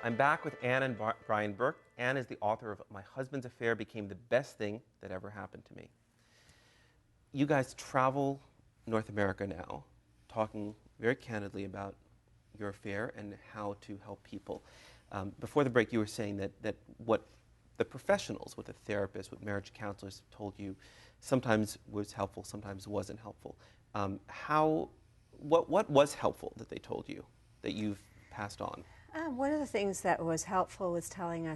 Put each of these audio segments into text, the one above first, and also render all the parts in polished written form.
I'm back with Ann and Brian Bercht. Ann is the author of My Husband's Affair Became the Best Thing That Ever Happened to Me. You guys travel North America now, talking very candidly about your affair and how to help people. Before the break, you were saying that what the professionals, what the therapists, what marriage counselors told you sometimes was helpful, sometimes wasn't helpful. What was helpful that they told you that you've passed on? One of the things that was helpful was telling me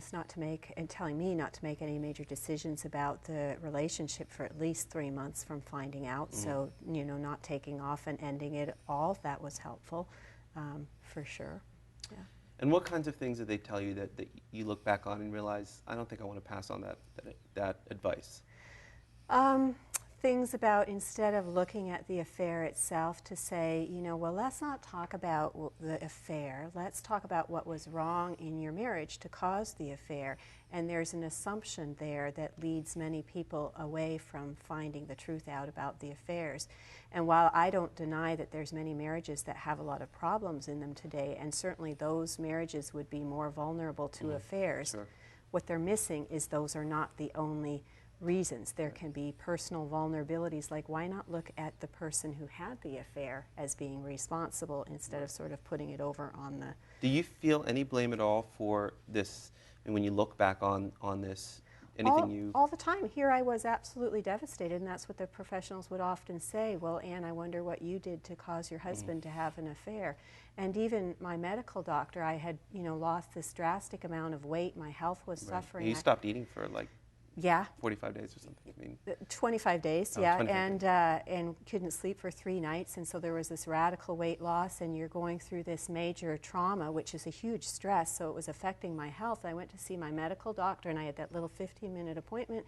not to make any major decisions about the relationship for at least 3 months from finding out. Mm-hmm. So, not taking off and ending it all, that was helpful, for sure. Yeah. And what kinds of things did they tell you that you look back on and realize, I don't think I want to pass on that advice? Things about, instead of looking at the affair itself, to say, well, let's not talk about the affair. Let's talk about what was wrong in your marriage to cause the affair. And there's an assumption there that leads many people away from finding the truth out about the affairs. And while I don't deny that there's many marriages that have a lot of problems in them today, and certainly those marriages would be more vulnerable to affairs, sure. What they're missing is those are not the only reasons. There can be personal vulnerabilities, like why not look at the person who had the affair as being responsible instead of sort of putting it over on the... Do you feel any blame at all for this, and when you look back on this, anything all the time. Here I was absolutely devastated, and that's what the professionals would often say, well, Ann, I wonder what you did to cause your husband to have an affair. And even my medical doctor, I had, lost this drastic amount of weight. My health was suffering. You stopped eating for like... Yeah. 45 days or something, 25 days, yeah, 25 days. And couldn't sleep for 3 nights, and so there was this radical weight loss, and you're going through this major trauma, which is a huge stress, so it was affecting my health. I went to see my medical doctor, and I had that little 15-minute appointment,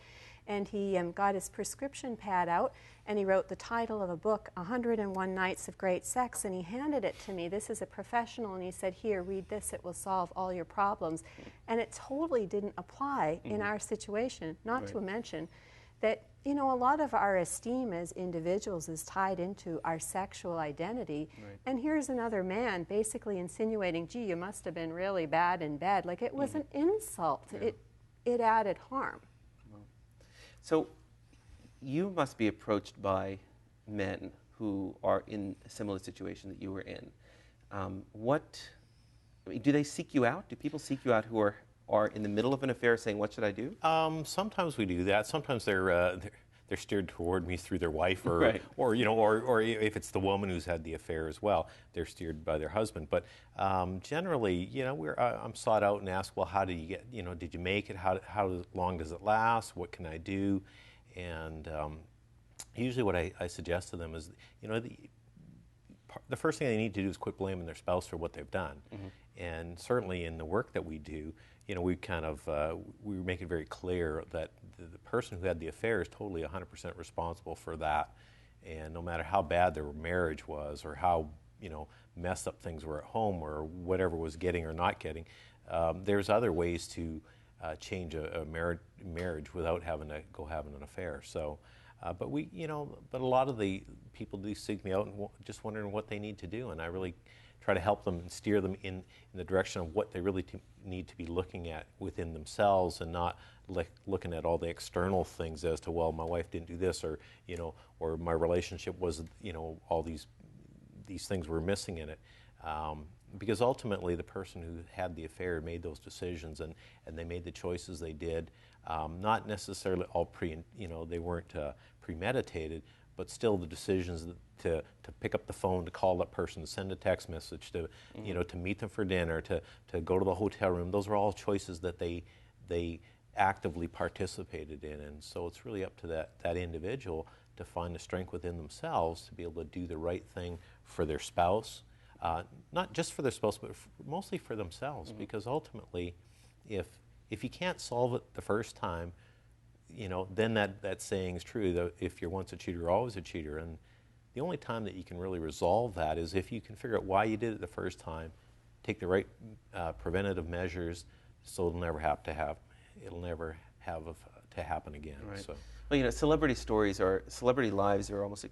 and he got his prescription pad out, and he wrote the title of a book, 101 Nights of Great Sex, and he handed it to me. This is a professional, and he said, here, read this, it will solve all your problems. And it totally didn't apply in our situation, not to mention that, a lot of our esteem as individuals is tied into our sexual identity. Right. And here's another man basically insinuating, gee, you must have been really bad in bed. Like, it was an insult. Yeah. It added harm. So you must be approached by men who are in a similar situation that you were in. Do they seek you out? Do people seek you out who are in the middle of an affair saying, what should I do? Sometimes we do that. Sometimes they're steered toward me through their wife, or, right. or if it's the woman who's had the affair as well, they're steered by their husband. But generally, I'm sought out and asked, well, how did you get, did you make it? How long does it last? What can I do? And usually what I suggest to them is, the first thing they need to do is quit blaming their spouse for what they've done. Mm-hmm. And certainly in the work that we do, we we make it very clear that the person who had the affair is totally 100% responsible for that. And no matter how bad their marriage was, or how messed up things were at home, or whatever was getting or not getting, there's other ways to change a marriage without having to go having an affair. So, but a lot of the people do seek me out and just wondering what they need to do, and I really try to help them and steer them in the direction of what they really need to be looking at within themselves, and not looking at all the external things as to, well, my wife didn't do this, or or my relationship was, all these things were missing in it. Because ultimately the person who had the affair made those decisions, and they made the choices they did, not necessarily all they weren't premeditated, but still the decisions to pick up the phone, to call that person, to send a text message, to to meet them for dinner, to go to the hotel room. Those are all choices that they actively participated in, and so it's really up to that individual to find the strength within themselves to be able to do the right thing for their spouse, not just for their spouse, but mostly for themselves. Mm-hmm. Because ultimately, if you can't solve it the first time, then that saying is true, that if you're once a cheater, you're always a cheater. And the only time that you can really resolve that is if you can figure out why you did it the first time, take the right preventative measures, so it'll never have to happen again. Right. So. Well, you know, celebrity lives are almost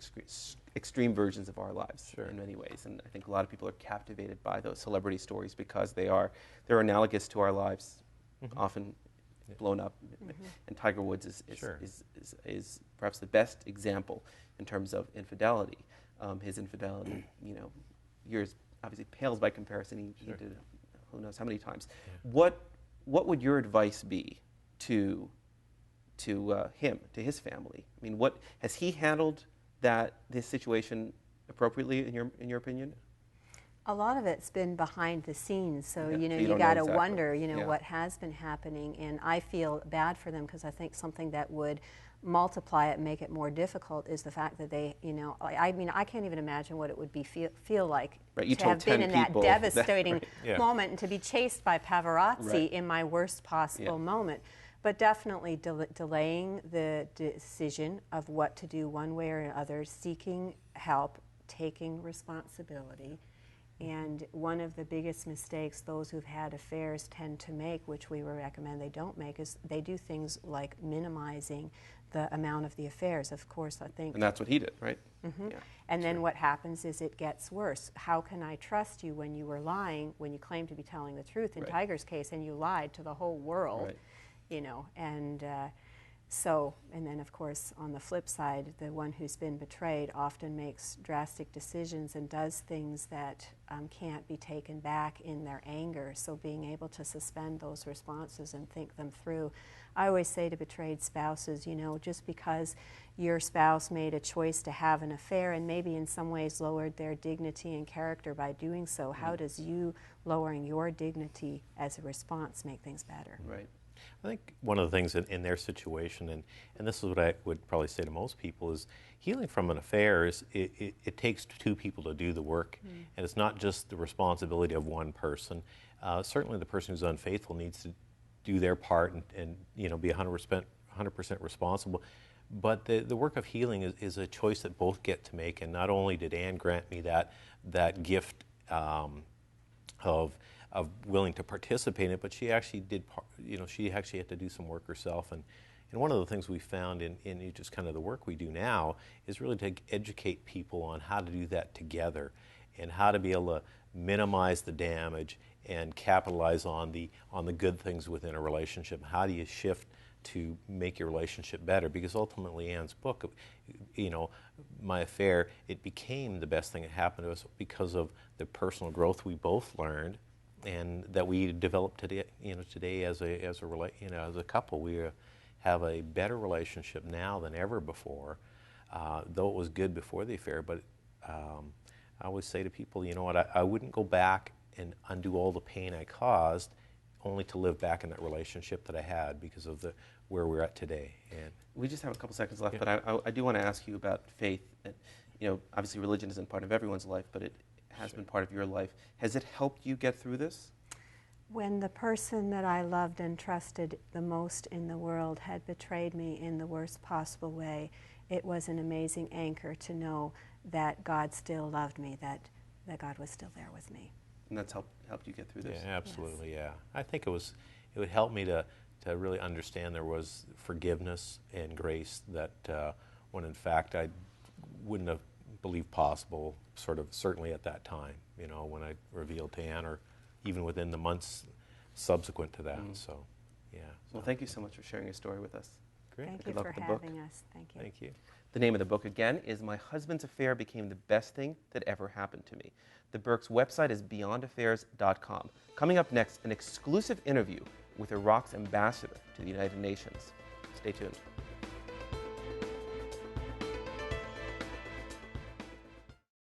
extreme versions of our lives in many ways, and I think a lot of people are captivated by those celebrity stories because they're analogous to our lives, often blown up. And Tiger Woods is perhaps the best example in terms of infidelity. His infidelity, you know, yours obviously pales by comparison. He did it who knows how many times. What would your advice be to him, to his family? I mean, what has he handled this situation appropriately in your opinion? A lot of it's been behind the scenes, so you know, so you got to exactly. wonder, you know, what has been happening, and I feel bad for them because I think something that would multiply it and make it more difficult is the fact that they, you know, I mean, I can't even imagine what it would be feel like you to have been in that devastating that, moment and to be chased by paparazzi in my worst possible moment. But definitely delaying the decision of what to do one way or another, seeking help, taking responsibility. And one of the biggest mistakes those who've had affairs tend to make, which we would recommend they don't make, is they do things like minimizing the amount of the affairs. Of course, I think... And that's what he did, right? And then what happens is it gets worse. How can I trust you when you were lying, when you claimed to be telling the truth in Tiger's case, and you lied to the whole world? You know, and and then of course on the flip side, the one who's been betrayed often makes drastic decisions and does things that can't be taken back in their anger. So being able to suspend those responses and think them through. I always say to betrayed spouses, you know, just because your spouse made a choice to have an affair and maybe in some ways lowered their dignity and character by doing so, how does you lowering your dignity as a response make things better? Right. I think one of the things in their situation, and this is what I would probably say to most people, is healing from an affair is it takes two people to do the work, and it's not just the responsibility of one person. Certainly the person who's unfaithful needs to do their part and you know, be 100% responsible. But the work of healing is a choice that both get to make, and not only did Anne grant me that gift of willing to participate in it, but she actually did, you know, she actually had to do some work herself. And one of the things we found in just kind of the work we do now is really to educate people on how to do that together and how to be able to minimize the damage and capitalize on the good things within a relationship. How do you shift to make your relationship better? Because ultimately Anne's book, you know, My Affair, it became the best thing that happened to us because of the personal growth we both learned and that we developed today. You know, today as a couple, we have a better relationship now than ever before. Though it was good before the affair, but I always say to people, you know what, I wouldn't go back and undo all the pain I caused only to live back in that relationship that I had because of where we're at today. And we just have a couple seconds left, but I do want to ask you about faith. You know, obviously religion isn't part of everyone's life, but it has been part of your life. Has it helped you get through this? When the person that I loved and trusted the most in the world had betrayed me in the worst possible way, it was an amazing anchor to know that God still loved me, that God was still there with me. And that's helped you get through this? Yeah, absolutely, yeah. I think it would help me to really understand there was forgiveness and grace that when in fact I wouldn't have believed possible, certainly at that time, you know, when I revealed to Anne, or even within the months subsequent to that. So, yeah. Well, thank you so much for sharing your story with us. Great. Thank you for having us. Thank you. Thank you. The name of the book, again, is My Husband's Affair Became the Best Thing That Ever Happened to Me. The Bercht's website is beyondaffairs.com. Coming up next, an exclusive interview with Iraq's ambassador to the United Nations. Stay tuned.